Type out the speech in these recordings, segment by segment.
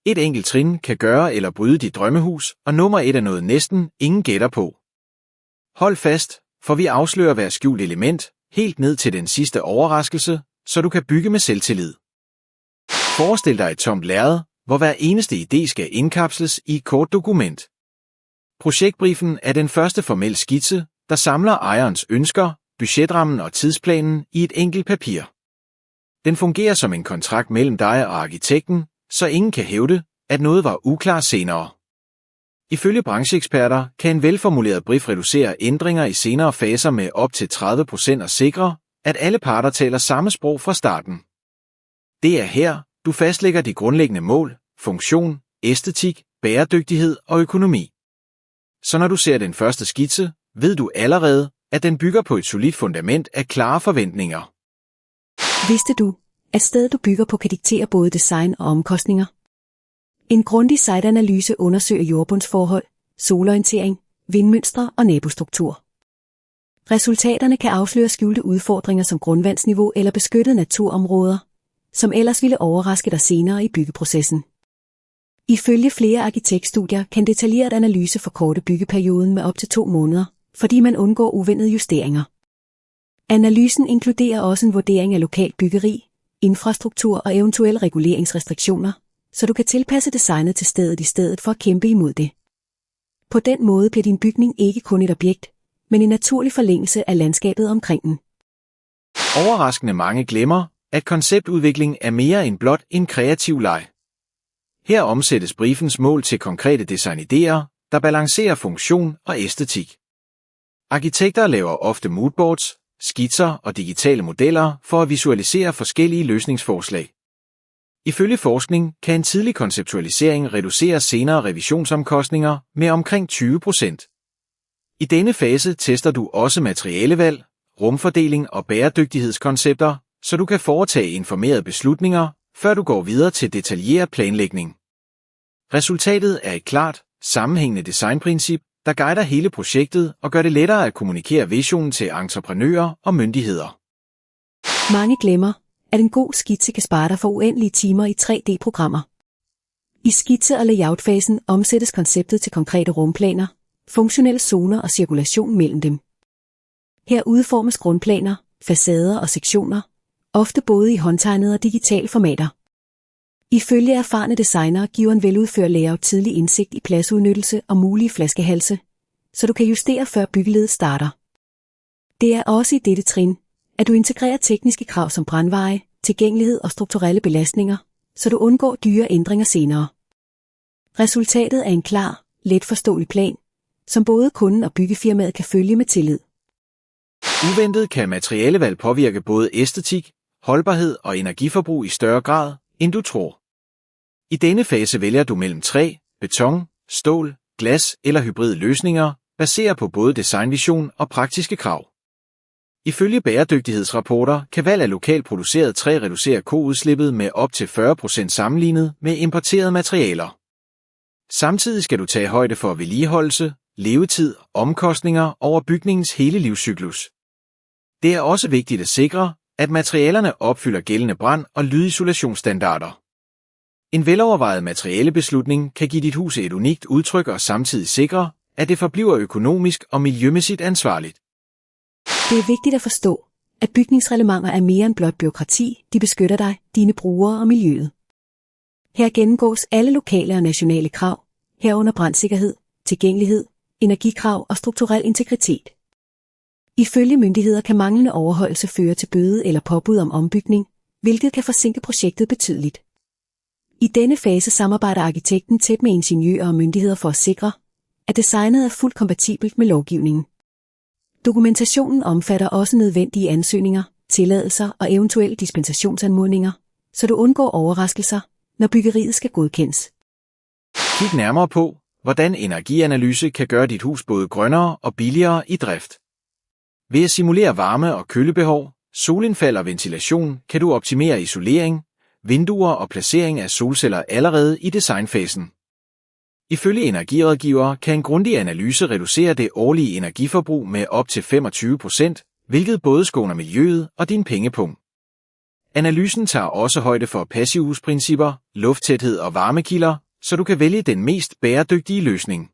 Et enkelt trin kan gøre eller bryde dit drømmehus, og nummer 1 er noget næsten ingen gætter på. Hold fast, for vi afslører hver skjult element, helt ned til den sidste overraskelse, så du kan bygge med selvtillid. Forestil dig et tomt lærred, hvor hver eneste idé skal indkapsles i et kort dokument. Projektbriefen er den første formelle skitse, der samler ejerens ønsker, budgetrammen og tidsplanen i et enkelt papir. Den fungerer som en kontrakt mellem dig og arkitekten, så ingen kan hævde, at noget var uklar senere. Ifølge brancheeksperter kan en velformuleret brief reducere ændringer i senere faser med op til 30% og sikre, at alle parter taler samme sprog fra starten. Det er her, du fastlægger de grundlæggende mål, funktion, æstetik, bæredygtighed og økonomi. Så når du ser den første skitse, ved du allerede, at den bygger på et solidt fundament af klare forventninger. Vidste du, at stedet du bygger på kan diktere både design og omkostninger? En grundig siteanalyse undersøger jordbundsforhold, solorientering, vindmønstre og nabostruktur. Resultaterne kan afsløre skjulte udfordringer som grundvandsniveau eller beskyttede naturområder, som ellers ville overraske dig senere i byggeprocessen. Ifølge flere arkitektstudier kan detaljeret analyse forkorte byggeperioden med op til 2 måneder, fordi man undgår uventede justeringer. Analysen inkluderer også en vurdering af lokalt byggeri, infrastruktur og eventuelle reguleringsrestriktioner, så du kan tilpasse designet til stedet i stedet for at kæmpe imod det. På den måde bliver din bygning ikke kun et objekt, men en naturlig forlængelse af landskabet omkring den. Overraskende mange glemmer, at konceptudvikling er mere end blot en kreativ leg. Her omsættes briefens mål til konkrete designidéer, der balancerer funktion og æstetik. Arkitekter laver ofte moodboards, skitser og digitale modeller for at visualisere forskellige løsningsforslag. Ifølge forskning kan en tidlig konceptualisering reducere senere revisionsomkostninger med omkring 20%. I denne fase tester du også materialevalg, rumfordeling og bæredygtighedskoncepter, så du kan foretage informerede beslutninger, før du går videre til detaljeret planlægning. Resultatet er et klart, sammenhængende designprincip, der guider hele projektet og gør det lettere at kommunikere visionen til entreprenører og myndigheder. Mange glemmer, at en god skitse kan spare dig for uendelige timer i 3D-programmer. I skitse- og layoutfasen omsættes konceptet til konkrete rumplaner, funktionelle zoner og cirkulation mellem dem. Her udformes grundplaner, facader og sektioner, ofte både i håndtegnede og digitale formater. Ifølge erfarne designere giver en veludført layout tidlig indsigt i pladsudnyttelse og mulige flaskehalse, så du kan justere før byggeledet starter. Det er også i dette trin, at du integrerer tekniske krav som brandveje, tilgængelighed og strukturelle belastninger, så du undgår dyre ændringer senere. Resultatet er en klar, let forståelig plan, som både kunden og byggefirmaet kan følge med tillid. Uventet kan materialevalg påvirke både æstetik, holdbarhed og energiforbrug i større grad, end du tror. I denne fase vælger du mellem træ, beton, stål, glas eller hybride løsninger, baseret på både designvision og praktiske krav. Ifølge bæredygtighedsrapporter kan valg af lokalt produceret træ reducere CO-udslippet med op til 40% sammenlignet med importerede materialer. Samtidig skal du tage højde for vedligeholdelse, levetid og omkostninger over bygningens hele livscyklus. Det er også vigtigt at sikre, at materialerne opfylder gældende brand- og lydisolationsstandarder. En velovervejet materialebeslutning kan give dit hus et unikt udtryk og samtidig sikre, at det forbliver økonomisk og miljømæssigt ansvarligt. Det er vigtigt at forstå, at bygningsreglementer er mere end blot bureaukrati, de beskytter dig, dine brugere og miljøet. Her gennemgås alle lokale og nationale krav, herunder brandsikkerhed, tilgængelighed, energikrav og strukturel integritet. Ifølge myndigheder kan manglende overholdelse føre til bøde eller påbud om ombygning, hvilket kan forsinke projektet betydeligt. I denne fase samarbejder arkitekten tæt med ingeniører og myndigheder for at sikre, at designet er fuldt kompatibelt med lovgivningen. Dokumentationen omfatter også nødvendige ansøgninger, tilladelser og eventuelle dispensationsanmodninger, så du undgår overraskelser, når byggeriet skal godkendes. Kig nærmere på, hvordan energianalyse kan gøre dit hus både grønnere og billigere i drift. Ved at simulere varme- og kølebehov, solindfald og ventilation kan du optimere isolering, vinduer og placering af solceller allerede i designfasen. Ifølge energirådgivere kan en grundig analyse reducere det årlige energiforbrug med op til 25%, hvilket både skåner miljøet og din pengepung. Analysen tager også højde for passivhusprincipper, lufttæthed og varmekilder, så du kan vælge den mest bæredygtige løsning.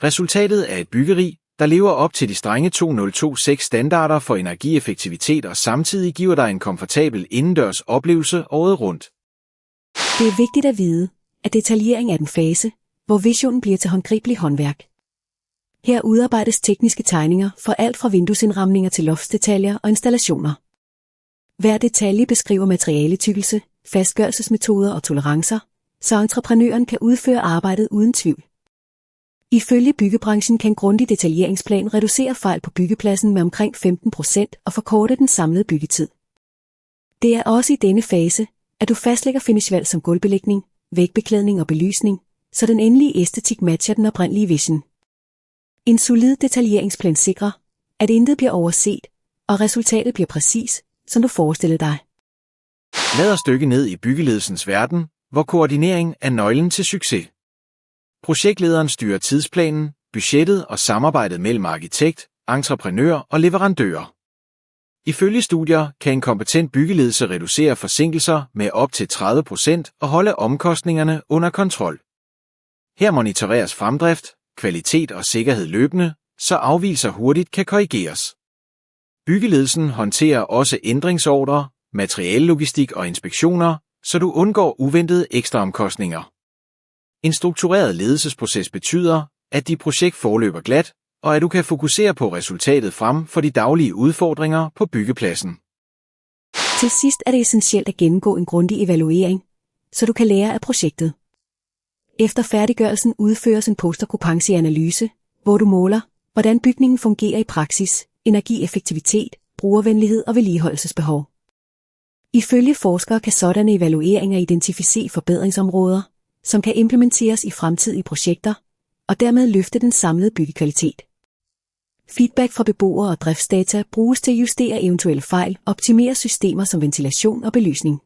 Resultatet er et byggeri, der lever op til de strenge 2026 standarder for energieffektivitet og samtidig giver dig en komfortabel indendørs oplevelse året rundt. Det er vigtigt at vide, at detaljering er den fase, hvor visionen bliver til håndgribelig håndværk. Her udarbejdes tekniske tegninger for alt fra vinduesindramninger til loftsdetaljer og installationer. Hver detalje beskriver materialetykkelse, fastgørelsesmetoder og tolerancer, så entreprenøren kan udføre arbejdet uden tvivl. Ifølge byggebranchen kan en grundig detaljeringsplan reducere fejl på byggepladsen med omkring 15% og forkorte den samlede byggetid. Det er også i denne fase, at du fastlægger finishvalg som gulvbelægning, vægbeklædning og belysning, så den endelige æstetik matcher den oprindelige vision. En solid detaljeringsplan sikrer, at intet bliver overset, og resultatet bliver præcis, som du forestiller dig. Lad os dykke ned i byggeledelsens verden, hvor koordinering er nøglen til succes. Projektlederen styrer tidsplanen, budgettet og samarbejdet mellem arkitekt, entreprenør og leverandører. Ifølge studier kan en kompetent byggeledelse reducere forsinkelser med op til 30% og holde omkostningerne under kontrol. Her monitoreres fremdrift, kvalitet og sikkerhed løbende, så afvigelser hurtigt kan korrigeres. Byggeledelsen håndterer også ændringsordrer, materialelogistik og inspektioner, så du undgår uventede ekstraomkostninger. En struktureret ledelsesproces betyder, at dit projekt forløber glat, og at du kan fokusere på resultatet frem for de daglige udfordringer på byggepladsen. Til sidst er det essentielt at gennemgå en grundig evaluering, så du kan lære af projektet. Efter færdiggørelsen udføres en post-occupancy-analyse, hvor du måler, hvordan bygningen fungerer i praksis, energieffektivitet, brugervenlighed og vedligeholdelsesbehov. Ifølge forskere kan sådanne evalueringer identificere forbedringsområder, som kan implementeres i fremtidige projekter, og dermed løfte den samlede byggekvalitet. Feedback fra beboere og driftsdata bruges til at justere eventuelle fejl og optimere systemer som ventilation og belysning.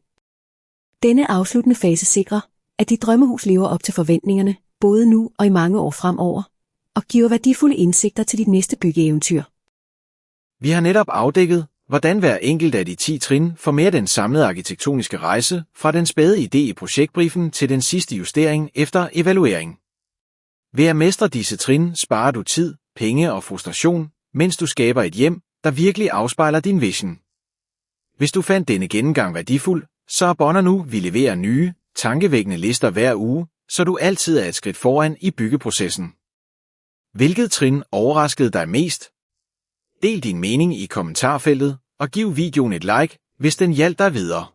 Denne afsluttende fase sikrer, at dit drømmehus lever op til forventningerne, både nu og i mange år fremover, og giver værdifulde indsigter til dit næste byggeeventyr. Vi har netop afdækket, hvordan hver enkelt af de 10 trin formerer den samlede arkitektoniske rejse fra den spæde idé i projektbriefen til den sidste justering efter evaluering. Ved at mestre disse trin sparer du tid, penge og frustration, mens du skaber et hjem, der virkelig afspejler din vision. Hvis du fandt denne gennemgang værdifuld, så abonner nu, vi leverer nye, tankevækkende lister hver uge, så du altid er et skridt foran i byggeprocessen. Hvilket trin overraskede dig mest? Del din mening i kommentarfeltet, og giv videoen et like, hvis den hjalp dig videre.